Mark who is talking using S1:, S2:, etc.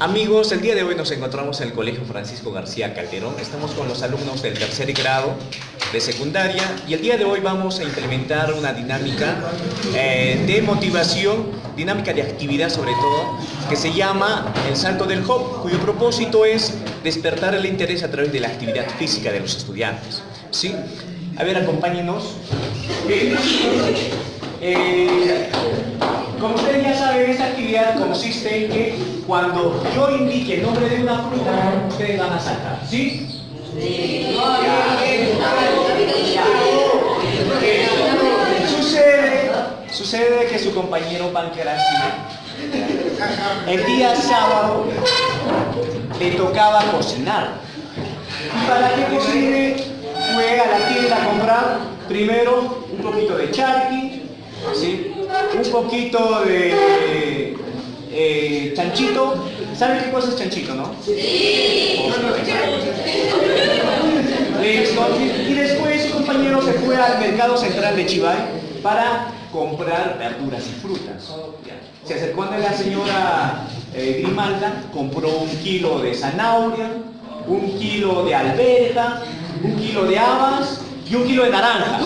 S1: Amigos, el día de hoy nos encontramos en el Colegio Francisco García Calderón. Estamos con los alumnos del tercer grado de secundaria y el día de hoy vamos a implementar una dinámica de motivación, dinámica de actividad sobre todo, que se llama el salto del hop, cuyo propósito es despertar el interés a través de la actividad física de los estudiantes. ¿Sí? A ver, acompáñenos. Como ustedes ya saben, esta actividad consiste en que cuando yo indique el nombre de una fruta, ustedes van a saltar, ¿sí? Sí. Sucede que su compañero Pancracio, el día sábado, le tocaba cocinar. ¿Y para qué cocine? Fue a la tienda a comprar primero un poquito de charqui, ¿sí? Un poquito de chanchito. ¿Saben qué cosa es chanchito, no? Sí. Y después su compañero se fue al mercado central de Chivay para comprar verduras y frutas. Se acercó a la señora Grimalda, compró 1 kilo de zanahoria, 1 kilo de alberja, 1 kilo de habas y 1 kilo de naranja.